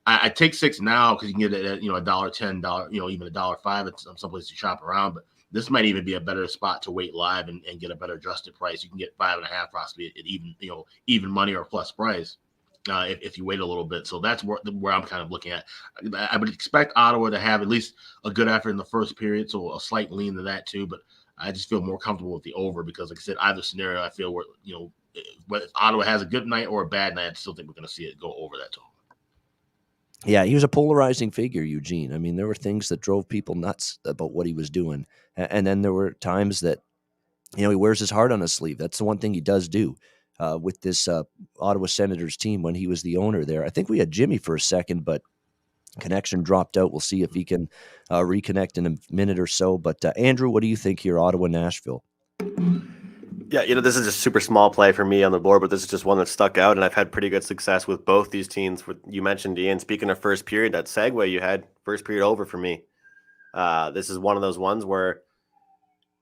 I take 6 now because you can get it at, $1.10, even $1.05 at some places you shop around. But this might even be a better spot to wait live and get a better adjusted price. You can get 5.5 possibly at even money or plus price. If you wait a little bit. So that's where I'm kind of looking at. I would expect Ottawa to have at least a good effort in the first period, so a slight lean to that too. But I just feel more comfortable with the over because, like I said, either scenario, I feel where, whether Ottawa has a good night or a bad night, I still think we're going to see it go over that total. Yeah, he was a polarizing figure, Eugene. I mean, there were things that drove people nuts about what he was doing. And then there were times that, he wears his heart on his sleeve. That's the one thing he does do. With this Ottawa Senators team when he was the owner there. I think we had Jimmy for a second, but connection dropped out. We'll see if he can reconnect in a minute or so. But Andrew, what do you think here, Ottawa, Nashville? Yeah, this is a super small play for me on the board, but this is just one that stuck out, and I've had pretty good success with both these teams. You mentioned, Ian, speaking of first period, that segue you had, first period over for me. This is one of those ones where,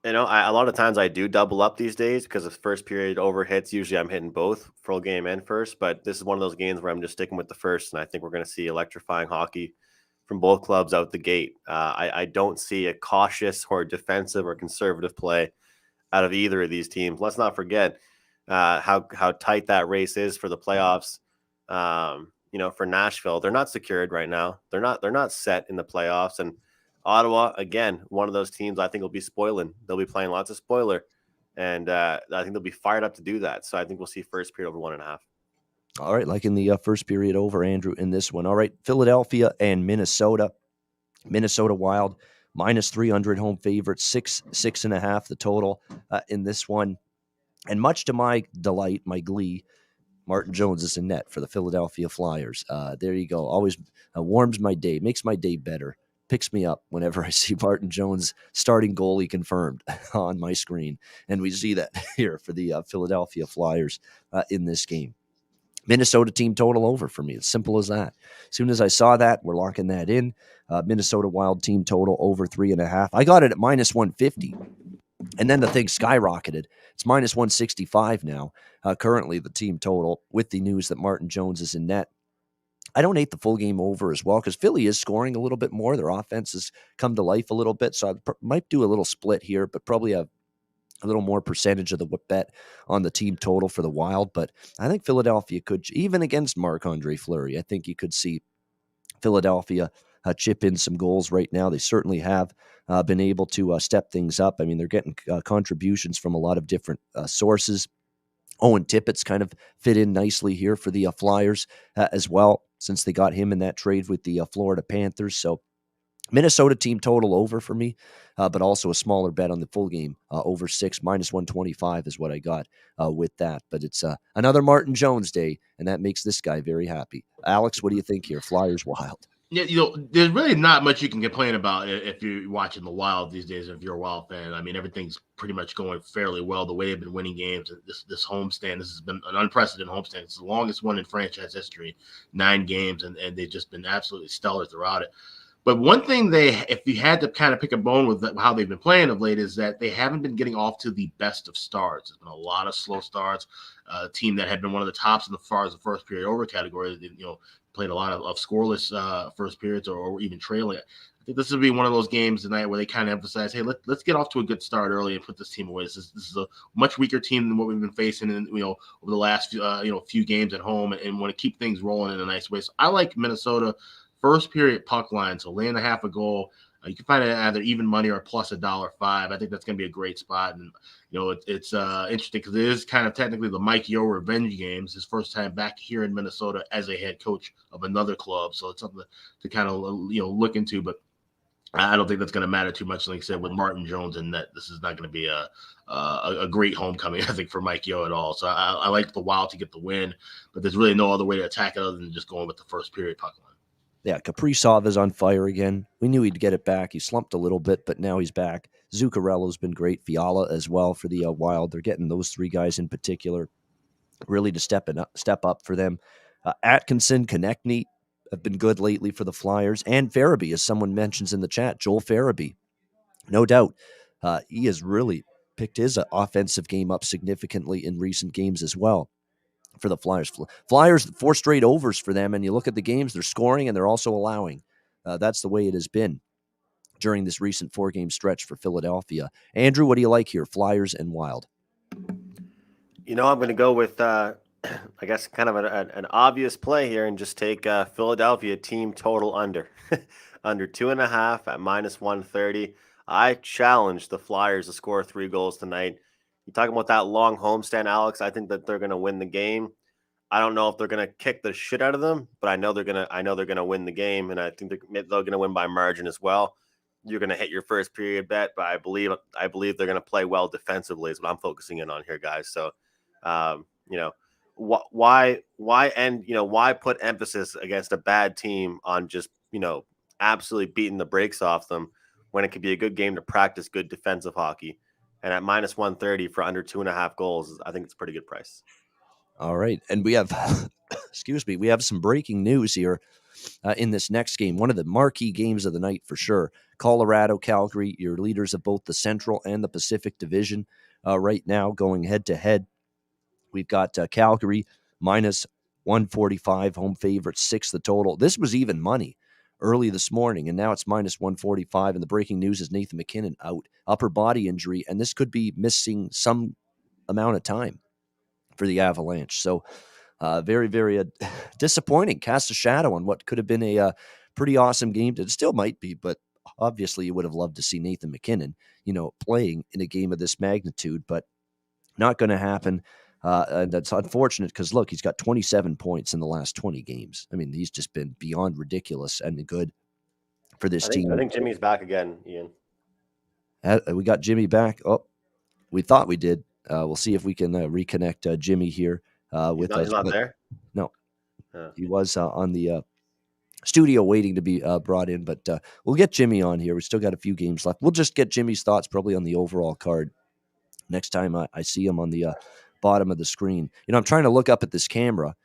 a lot of times I do double up these days because if first period over hits, usually I'm hitting both full game and first. But this is one of those games where I'm just sticking with the first, and I think we're going to see electrifying hockey from both clubs out the gate. I don't see a cautious or defensive or conservative play out of either of these teams. Let's not forget how tight that race is for the playoffs. For Nashville, they're not secured right now. They're not set in the playoffs, and Ottawa, again, one of those teams I think will be spoiling. They'll be playing lots of spoiler, and I think they'll be fired up to do that. So I think we'll see first period over 1.5. All right, like in the first period over, Andrew, in this one. All right, Philadelphia and Minnesota. Minnesota Wild, minus 300 home favorites, 6.5 the total in this one. And much to my delight, my glee, Martin Jones is in net for the Philadelphia Flyers. There you go. Always warms my day, makes my day better. Picks me up whenever I see Martin Jones starting goalie confirmed on my screen. And we see that here for the Philadelphia Flyers in this game. Minnesota team total over for me. It's simple as that. As soon as I saw that, we're locking that in. Minnesota Wild team total over 3.5. I got it at minus 150. And then the thing skyrocketed. It's minus 165 now. Currently the team total with the news that Martin Jones is in net. I don't hate the full game over as well because Philly is scoring a little bit more. Their offense has come to life a little bit. So I might do a little split here, but probably a little more percentage of the bet on the team total for the Wild. But I think Philadelphia could, even against Marc-Andre Fleury, I think you could see Philadelphia chip in some goals right now. They certainly have been able to step things up. I mean, they're getting contributions from a lot of different sources. Owen Tippett's kind of fit in nicely here for the Flyers as well, since they got him in that trade with the Florida Panthers. So Minnesota team total over for me, but also a smaller bet on the full game over 6, minus 125 is what I got with that. But it's another Martin Jones day, and that makes this guy very happy. Alex, what do you think here? Flyers Wild. Yeah, there's really not much you can complain about if you're watching the Wild these days. If you're a Wild fan, I mean, everything's pretty much going fairly well. The way they've been winning games, this homestand, this has been an unprecedented homestand. It's the longest one in franchise history, 9 games, and they've just been absolutely stellar throughout it. But one thing if you had to kind of pick a bone with how they've been playing of late, is that they haven't been getting off to the best of starts. There's been a lot of slow starts. A team that had been one of the tops as far as the first period over category, played a lot of scoreless first periods or even trailing. I think this would be one of those games tonight where they kind of emphasize, hey, let's get off to a good start early and put this team away. This is a much weaker team than what we've been facing over the last few games at home, and want to keep things rolling in a nice way. So I like Minnesota first period puck line, so laying a half a goal. You can find it at either even money or plus $1.05. I think that's going to be a great spot. And, it's interesting because it is kind of technically the Mike Yeo revenge games, his first time back here in Minnesota as a head coach of another club. So it's something to kind of, look into. But I don't think that's going to matter too much. Like I said, with Martin Jones in net, this is not going to be a great homecoming, I think, for Mike Yeo at all. So I like the Wild to get the win, but there's really no other way to attack it other than just going with the first period puck line. Yeah, Kaprizov is on fire again. We knew he'd get it back. He slumped a little bit, but now he's back. Zuccarello's been great. Fiala as well for the Wild. They're getting those three guys in particular really to step up for them. Atkinson, Konechny have been good lately for the Flyers. And Farabee, as someone mentions in the chat, Joel Farabee. No doubt. He has really picked his offensive game up significantly in recent games as well. For the Flyers. Flyers, 4 straight overs for them, and you look at the games, they're scoring and they're also allowing. That's the way it has been during this recent 4-game stretch for Philadelphia. Andrew, what do you like here, Flyers and Wild? I'm going to go with, I guess, kind of an obvious play here and just take Philadelphia team total under. Under 2.5 at minus 130. I challenge the Flyers to score 3 goals tonight. You talking about that long homestand, Alex? I think that they're going to win the game. I don't know if they're going to kick the shit out of them, but I know they're going to win the game, and I think they're going to win by margin as well. You're going to hit your first period bet, but I believe they're going to play well defensively is what I'm focusing in on here, guys. So, why put emphasis against a bad team on just absolutely beating the brakes off them when it could be a good game to practice good defensive hockey? And at minus 130 for under 2.5 goals, I think it's a pretty good price. All right. And we have, we have some breaking news here in this next game. One of the marquee games of the night for sure. Colorado, Calgary, your leaders of both the Central and the Pacific Division right now going head to head. We've got Calgary minus 145, home favorite, 6 the total. This was even money early this morning, and now it's minus 145, and the breaking news is Nathan McKinnon out, upper body injury, and this could be missing some amount of time for the Avalanche. So very, very disappointing. Cast a shadow on what could have been a pretty awesome game. It still might be, but obviously you would have loved to see Nathan McKinnon, playing in a game of this magnitude, but not going to happen. And that's unfortunate because, look, he's got 27 points in the last 20 games. I mean, he's just been beyond ridiculous and good for this team. I think Jimmy's back again, Ian. We got Jimmy back. Oh, we thought we did. We'll see if we can reconnect Jimmy here with us. He's not there? No. He was on the studio waiting to be brought in, but we'll get Jimmy on here. We still got a few games left. We'll just get Jimmy's thoughts probably on the overall card next time I see him on the bottom of the screen. I'm trying to look up at this camera,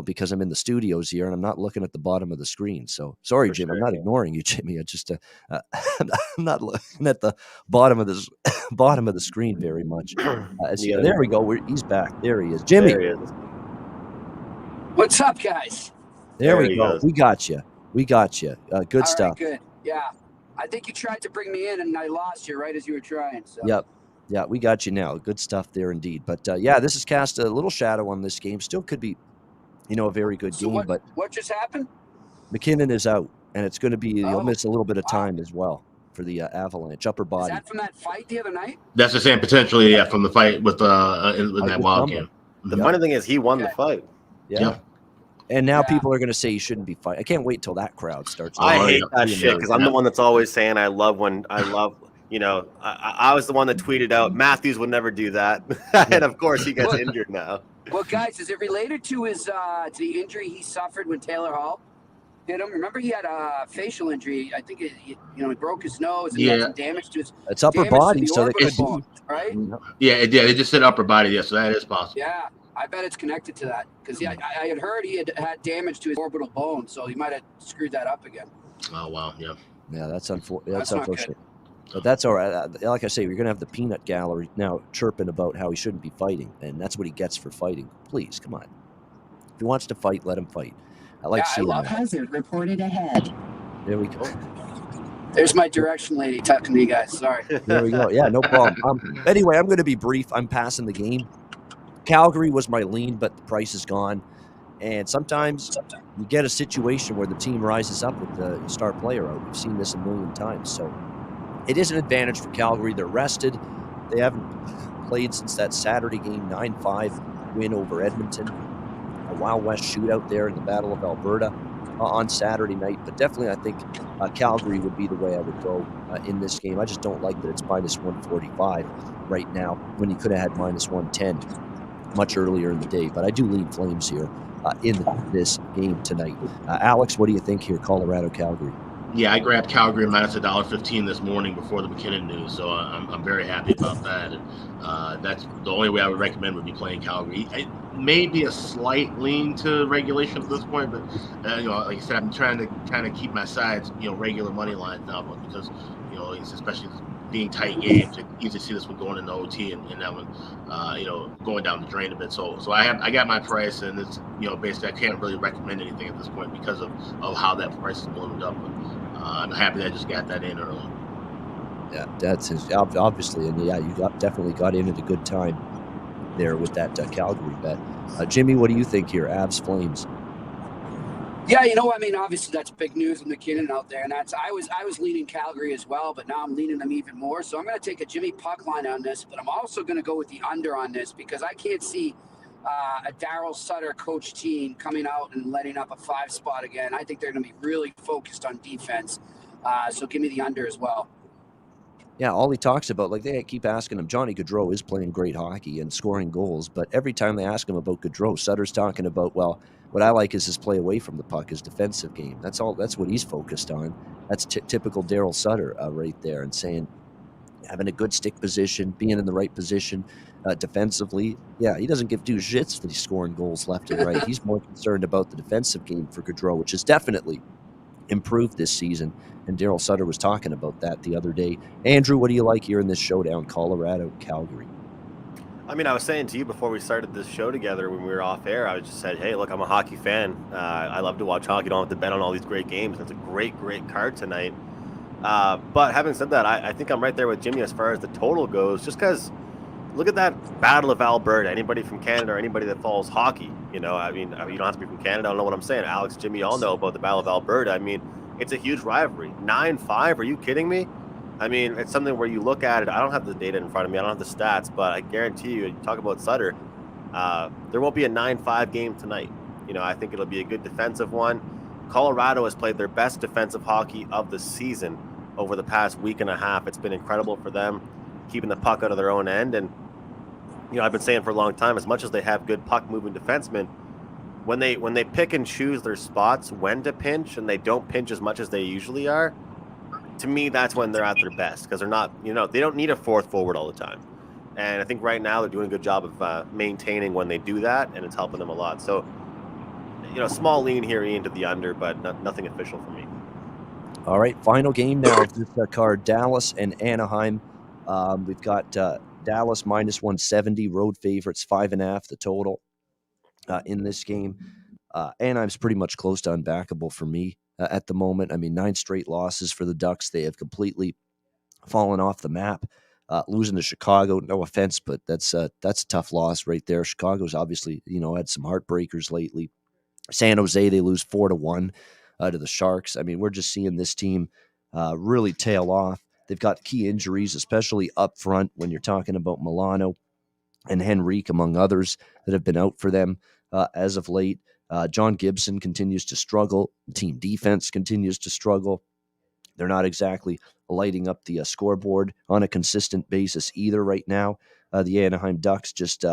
because I'm in the studios here and I'm not looking at the bottom of the screen. So sorry, Jim, I'm not ignoring you, Jimmy. I just I'm not looking at the bottom of the screen very much. There we go. He's back. There he is, Jimmy. There he is. What's up, guys? There we go. We got you. Good stuff. Right, good. Yeah. I think you tried to bring me in and I lost you right as you were trying. So. Yep. Yeah, we got you now. Good stuff there indeed. But, this has cast a little shadow on this game. Still could be, a very good game. But what just happened? McKinnon is out, and it's going to be he'll miss a little bit of time as well for the Avalanche, upper body. Is that from that fight the other night? That's the same potentially, from the fight with that Wild game. The funny thing is he won the fight. Yeah. And now people are going to say he shouldn't be fighting. I can't wait till that crowd starts. I hate that shit because I'm the one that's always saying I love. I was the one that tweeted out Matthews would never do that, and of course he gets injured now. Well, guys, is it related to his to the injury he suffered when Taylor Hall hit him? Remember, he had a facial injury. I think he broke his nose and had some damage to his. It's upper body, so they could bone, right? Yeah, it did. They just said upper body. Yeah, so that is possible. Yeah, I bet it's connected to that because I had heard he had damage to his orbital bone, so he might have screwed that up again. Oh wow, yeah. Yeah, that's That's not unfortunate. But that's all right. Like I say, you're going to have the peanut gallery now chirping about how he shouldn't be fighting, and that's what he gets for fighting. Please, come on. If he wants to fight, let him fight. I like Yeah, I seeing love that. Hazard reported ahead. There we go. There's my direction lady talking to you guys. Sorry. There we go. Yeah, no problem. Anyway, I'm going to be brief. I'm passing the game. Calgary was my lean, but the price is gone. And sometimes you get a situation where the team rises up with the star player out. We've seen this a million times. So it is an advantage for Calgary. They're rested. They haven't played since that Saturday game, 9-5 win over Edmonton. A Wild West shootout there in the Battle of Alberta on Saturday night. But definitely, I think Calgary would be the way I would go in this game. I just don't like that it's minus 145 right now when you could have had minus 110 much earlier in the day. But I do lean Flames here in this game tonight. Alex, what do you think here, Colorado, Calgary? Yeah, I grabbed Calgary minus $1.15 this morning before the McInnis news, so I'm very happy about that. And that's the only way I would recommend would be playing Calgary. It may be a slight lean to regulation at this point, but like I said, I'm trying to kind of keep my sides, regular money lines now, but because it's especially being tight games, it's easy to see this one going into OT and that one, going down the drain a bit. So I got my price, and it's basically I can't really recommend anything at this point because of how that price is ballooned up. But I'm happy that I just got that in early. Yeah, that's obviously, and yeah, you definitely got in at a good time there with that Calgary bet. Jimmy, what do you think here? Avs Flames. Yeah, obviously that's big news with McKinnon out there, and I was leaning Calgary as well, but now I'm leaning them even more. So I'm going to take a Jimmy puck line on this, but I'm also going to go with the under on this because I can't see a Daryl Sutter coach team coming out and letting up a 5 spot again. I think they're going to be really focused on defense. So give me the under as well. Yeah, all he talks about, like they keep asking him, Johnny Gaudreau is playing great hockey and scoring goals, but every time they ask him about Gaudreau, Sutter's talking about, well, what I like is his play away from the puck, his defensive game. That's what he's focused on. That's typical Daryl Sutter right there, and saying having a good stick position, being in the right position defensively. Yeah, he doesn't give two shits that he's scoring goals left and right. He's more concerned about the defensive game for Gaudreau, which is definitely improved this season, and Daryl Sutter was talking about that the other day. Andrew, what do you like here in this showdown, Colorado, Calgary? I mean, I was saying to you before we started this show together when we were off air, I just said, hey, look, I'm a hockey fan. I love to watch hockey. Don't have to bet on all these great games. It's a great card tonight. But having said that, I think I'm right there with Jimmy as far as the total goes, just because look at that Battle of Alberta. Anybody from Canada or anybody that follows hockey, you don't have to be from Canada. I don't know what I'm saying. Alex, Jimmy, all know about the Battle of Alberta. I mean, it's a huge rivalry. 9-5, are you kidding me? I mean, it's something where you look at it. I don't have the data in front of me. I don't have the stats, but I guarantee you talk about Sutter, there won't be a 9-5 game tonight. I think it'll be a good defensive one. Colorado has played their best defensive hockey of the season over the past week and a half. It's been incredible for them, keeping the puck out of their own end. And, I've been saying for a long time, as much as they have good puck-moving defensemen, when they pick and choose their spots when to pinch and they don't pinch as much as they usually are, to me, that's when they're at their best because they're not, they don't need a fourth forward all the time. And I think right now they're doing a good job of maintaining when they do that, and it's helping them a lot. So, small lean here into the under, but nothing official for me. All right, final game now of this card, Dallas and Anaheim. We've got Dallas minus 170, road favorites, 5.5 the total in this game. Anaheim's pretty much close to unbackable for me at the moment. I mean, 9 straight losses for the Ducks. They have completely fallen off the map. Losing to Chicago, no offense, but that's a tough loss right there. Chicago's obviously, had some heartbreakers lately. San Jose, they lose 4-1 to the Sharks. I mean, we're just seeing this team really tail off. They've got key injuries, especially up front when you're talking about Milano and Henrique, among others, that have been out for them as of late. John Gibson continues to struggle. Team defense continues to struggle. They're not exactly lighting up the scoreboard on a consistent basis either right now. The Anaheim Ducks just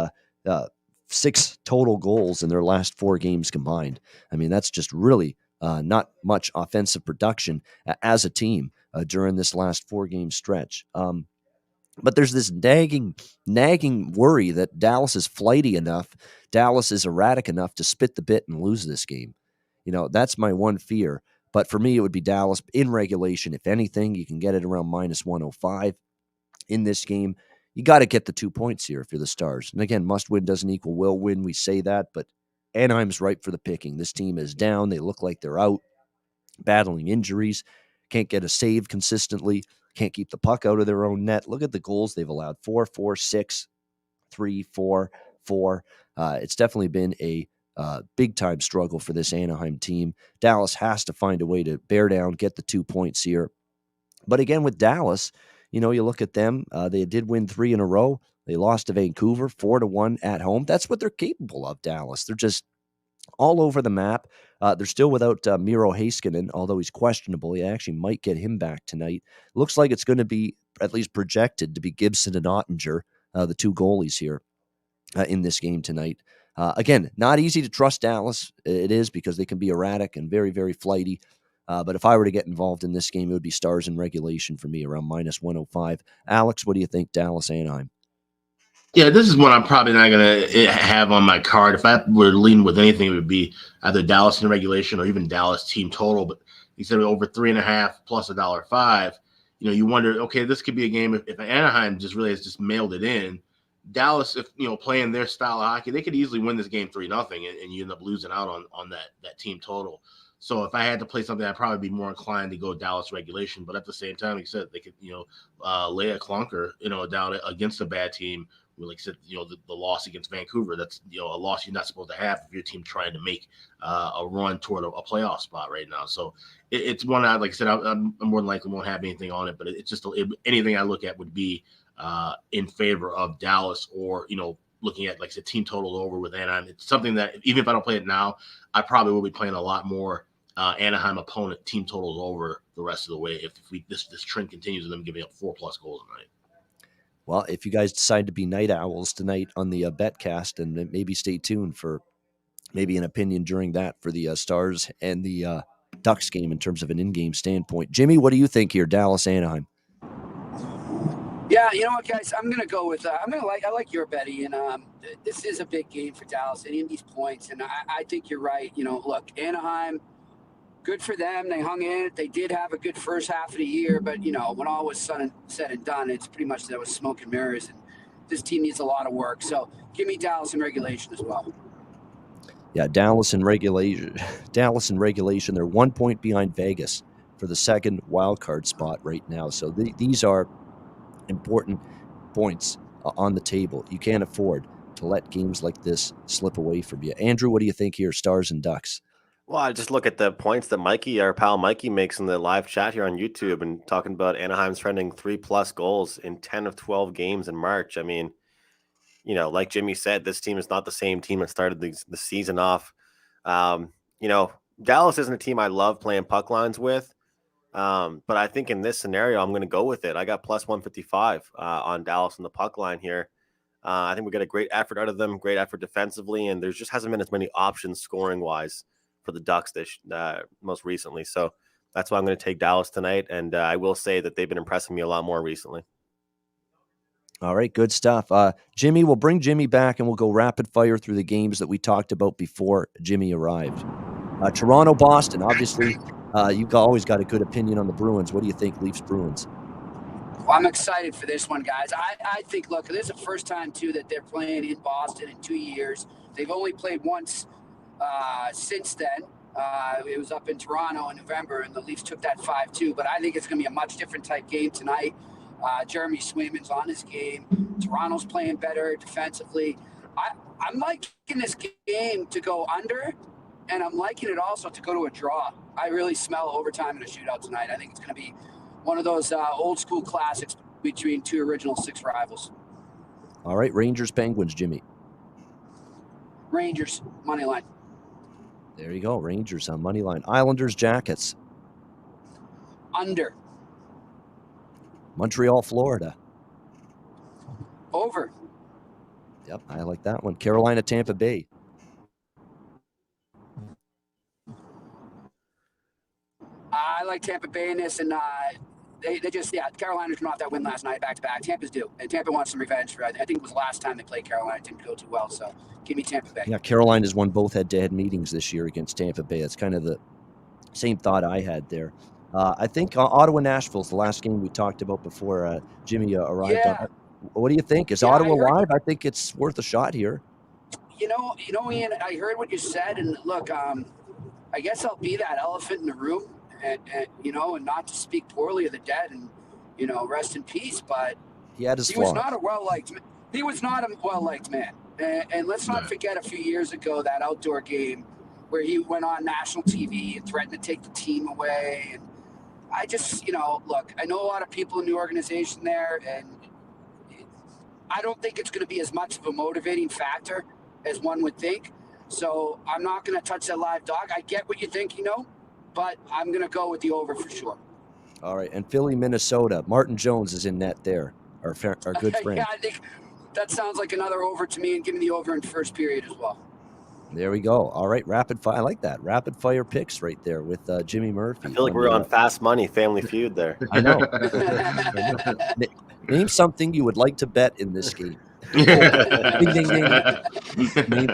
6 total goals in their last 4 games combined. I mean, that's just really not much offensive production as a team during this last 4-game stretch. But there's this nagging worry that Dallas is flighty enough, Dallas is erratic enough to spit the bit and lose this game. That's my one fear. But for me, it would be Dallas in regulation. If anything, you can get it around minus 105 in this game. You got to get the 2 points here if you're the Stars. And again, must win doesn't equal will win. We say that, but Anaheim's ripe for the picking. This team is down. They look like they're out, battling injuries, can't get a save consistently, can't keep the puck out of their own net. Look at the goals they've allowed: 4, 4, 6, 3, 4, 4. It's definitely been a big-time struggle for this Anaheim team. Dallas has to find a way to bear down, get the 2 points here. But again, with Dallas, you look at them. They did win 3 in a row. They lost to Vancouver 4-1 at home. That's what they're capable of, Dallas. They're just all over the map. They're still without Miro Heiskanen, although he's questionable. He actually might get him back tonight. Looks like it's going to be, at least projected, to be Gibson and Ottinger, the 2 goalies here in this game tonight. Again, not easy to trust Dallas. It is, because they can be erratic and very, very flighty. But if I were to get involved in this game, it would be Stars in regulation for me, around minus 105. Alex, what do you think, Dallas, Anaheim? Yeah, this is one I'm probably not going to have on my card. If I were leaning with anything, it would be either Dallas in regulation or even Dallas team total. But you said over 3.5 plus $1.05. You wonder, okay, this could be a game if Anaheim just really has just mailed it in. Dallas, if playing their style of hockey, they could easily win this game 3-0, and you end up losing out on that team total. So if I had to play something, I'd probably be more inclined to go Dallas regulation. But at the same time, like you said, they could lay a clunker down against a bad team. Like I said, the loss against Vancouver, that's a loss you're not supposed to have if your team trying to make a run toward a playoff spot right now. So it's one like I said, I'm more than likely won't have anything on it, but it's just anything I look at would be in favor of Dallas, or looking at, like I said, team total over with Anaheim. It's something that even if I don't play it now, I probably will be playing a lot more Anaheim opponent team totals over the rest of the way if this trend continues of them giving up 4+ goals a night. Well, if you guys decide to be night owls tonight on the BetCast, and maybe stay tuned for maybe an opinion during that for the Stars and the Ducks game in terms of an in-game standpoint. Jimmy, what do you think here, Dallas, Anaheim? Yeah, you know what, guys? I'm gonna go with. I like your Betty, and this is a big game for Dallas. Any of these points, and I think you're right. Look, Anaheim, good for them. They hung in. They did have a good first half of the year, but when all was said and done, it's pretty much that was smoke and mirrors. And this team needs a lot of work. So give me Dallas in regulation as well. Yeah, Dallas in regulation. They're 1 point behind Vegas for the second wild card spot right now. So these are important points on the table. You can't afford to let games like this slip away from you. Andrew, what do you think here, Stars and Ducks? Well, I just look at the points that Mikey, our pal Mikey, makes in the live chat here on YouTube, and talking about Anaheim's trending 3+ goals in 10 of 12 games in March. I mean, like Jimmy said, this team is not the same team that started the season off. Dallas isn't a team I love playing puck lines with, but I think in this scenario, I'm going to go with it. I got plus 155 on Dallas on the puck line here. I think we got a great effort out of them, great effort defensively, and there just hasn't been as many options scoring-wise for the Ducks most recently. So that's why I'm going to take Dallas tonight. And I will say that they've been impressing me a lot more recently. All right, good stuff. Jimmy, we'll bring Jimmy back and we'll go rapid fire through the games that we talked about before Jimmy arrived. Toronto, Boston. Obviously, you've always got a good opinion on the Bruins. What do you think, Leafs, Bruins? Well, I'm excited for this one, guys. I think, look, this is the first time, too, that they're playing in Boston in 2 years. They've only played once since then. It was up in Toronto in November, and the Leafs took that 5-2. But I think it's going to be a much different type game tonight. Jeremy Swayman's on his game. Toronto's playing better defensively. I'm liking this game to go under, and I'm liking it also to go to a draw. I really smell overtime in a shootout tonight. I think it's going to be one of those old-school classics between two original 6 rivals. All right, Rangers, Penguins, Jimmy. Rangers, money line. There you go, Rangers on money line. Islanders, Jackets. Under. Montreal, Florida. Over. Yep, I like that one. Carolina, Tampa Bay. I like Tampa Bay in this, and they just, Carolina's coming off that win last night, back-to-back. Tampa's due, and Tampa wants some revenge. I think it was the last time they played Carolina. It didn't go too well, so give me Tampa Bay. Yeah, Carolina's won both head-to-head meetings this year against Tampa Bay. It's kind of the Same thought I had there. I think Ottawa Nashville is the last game we talked about before Jimmy arrived on. Yeah, What do you think? Is yeah, I Ottawa heard. live? I think it's worth a shot here. Ian, I heard what you said, and look, I guess I'll be that elephant in the room, and not to speak poorly of the dead, and rest in peace. But He had his he was flaws. not a well liked. He was not a well liked man, and let's not forget a few years ago that outdoor game where he went on national TV and threatened to take the team away. And I just, look, I know a lot of people in the organization there, and I don't think it's going to be as much of a motivating factor as one would think. So I'm not going to touch that live dog. I get what you think, but I'm going to go with the over for sure. All right, and Philly, Minnesota. Martin Jones is in net there, our good friend. Yeah, I think that sounds like another over to me, and give me the over in first period as well. There we go. All right, rapid fire. I like that. Rapid fire picks right there with Jimmy Murphy. I feel like we're on Fast Money, Family Feud there. I know. Name something you would like to bet in this game. Ding, ding, ding.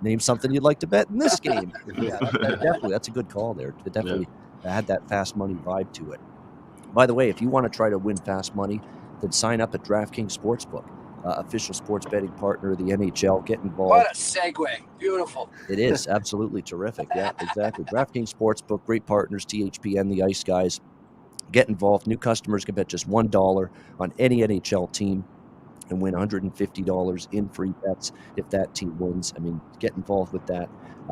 Name something you'd like to bet in this game. Yeah, definitely. That's a good call there. It definitely had that fast money vibe to it. By the way, if you want to try to win fast money, then sign up at DraftKings Sportsbook, official sports betting partner of the NHL. Get involved. What a segue. Beautiful. It is absolutely terrific. Yeah, exactly. DraftKings Sportsbook, great partners, THPN, the Ice Guys. Get involved. New customers can bet just $1 on any NHL team and win $150 in free bets if that team wins. I mean, get involved with that.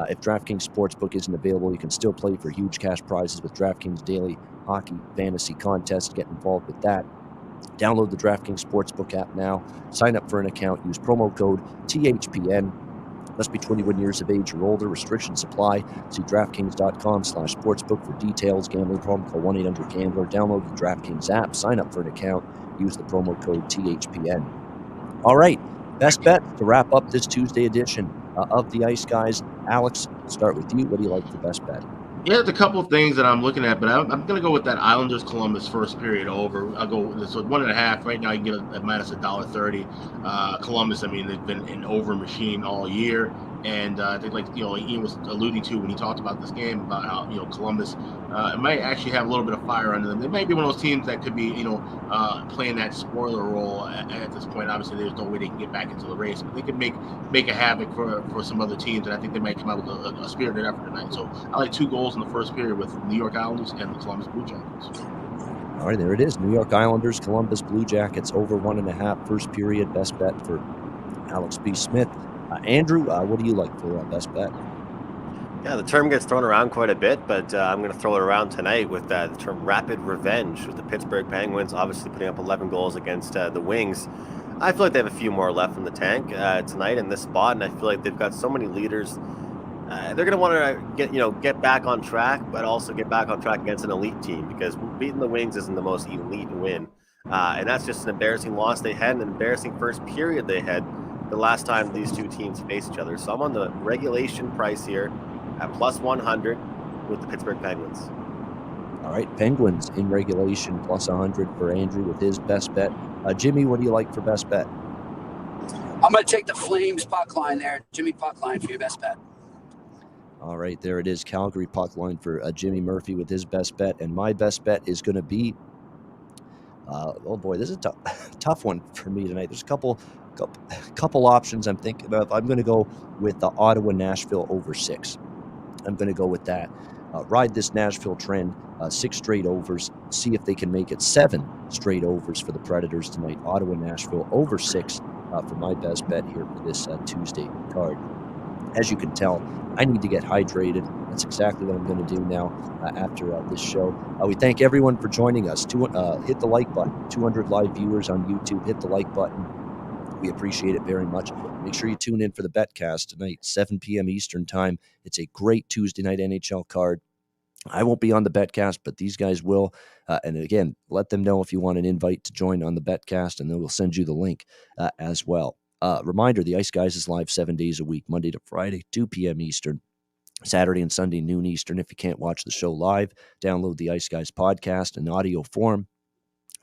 If DraftKings Sportsbook isn't available, you can still play for huge cash prizes with DraftKings Daily Hockey Fantasy Contest. Get involved with that. Download the DraftKings Sportsbook app now. Sign up for an account. Use promo code THPN. Must be 21 years of age or older. Restrictions apply. See DraftKings.com/sportsbook for details. Gambling problem? Call 1-800-GAMBLER. Download the DraftKings app. Sign up for an account. Use the promo code THPN. All right, best bet to wrap up this Tuesday edition of the Ice Guys. Alex, start with you. What do you like for best bet? Yeah, there's a couple of things that I'm looking at, but I'm going to go with that Islanders Columbus first period over. I'll go so 1.5. Right now, you can get a minus $1.30. Columbus, I mean, they've been an over machine all year. And I think, like, Ian was alluding to when he talked about this game about how, Columbus it might actually have a little bit of fire under them. They might be one of those teams that could be, playing that spoiler role at this point. Obviously, there's no way they can get back into the race, but they can make a havoc for some other teams. And I think they might come out with a spirited effort tonight. So I like 2 goals in the first period with New York Islanders and the Columbus Blue Jackets. All right, there it is. New York Islanders, Columbus Blue Jackets, over 1.5 first period. Best bet for Alex B. Smith. Andrew, what do you like for best bet? Yeah, the term gets thrown around quite a bit, but I'm going to throw it around tonight with the term rapid revenge, with the Pittsburgh Penguins obviously putting up 11 goals against the Wings. I feel like they have a few more left in the tank tonight in this spot, and I feel like they've got so many leaders. They're going to want to get back on track, but also get back on track against an elite team, because beating the Wings isn't the most elite win. And that's just an embarrassing loss they had, an embarrassing first period they had the last time these two teams face each other. So I'm on the regulation price here at plus 100 with the Pittsburgh Penguins. All right, Penguins in regulation, plus 100 for Andrew with his best bet. Jimmy, what do you like for best bet? I'm going to take the Flames puck line there. Jimmy puck line for your best bet. All right, there it is. Calgary puck line for Jimmy Murphy with his best bet. And my best bet is going to be, oh boy, this is a tough one for me tonight. There's a couple options I'm thinking of. I'm going to go with the Ottawa-Nashville over 6. I'm going to go with that. Ride this Nashville trend, 6 straight overs. See if they can make it 7 straight overs for the Predators tonight. Ottawa-Nashville over 6 for my best bet here for this Tuesday card. As you can tell, I need to get hydrated. That's exactly what I'm going to do now after this show. We thank everyone for joining us. Hit the like button. 200 live viewers on YouTube. Hit the like button. We appreciate it very much. Make sure you tune in for the Betcast tonight, 7 p.m. Eastern Time. It's a great Tuesday night NHL card. I won't be on the Betcast, but these guys will. And again, let them know if you want an invite to join on the Betcast, and then we'll send you the link as well. Reminder, the Ice Guys is live 7 days a week, Monday to Friday, 2 p.m. Eastern, Saturday and Sunday, noon Eastern. If you can't watch the show live, download the Ice Guys podcast in audio form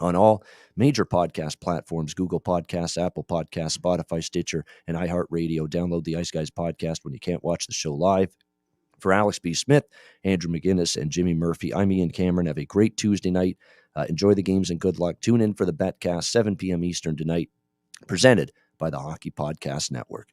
on all major podcast platforms: Google Podcasts, Apple Podcasts, Spotify, Stitcher, and iHeartRadio. Download the Ice Guys podcast when you can't watch the show live. For Alex B. Smith, Andrew McInnis, and Jimmy Murphy, I'm Ian Cameron. Have a great Tuesday night. Enjoy the games and good luck. Tune in for the Betcast, 7 p.m. Eastern tonight, presented by the Hockey Podcast Network.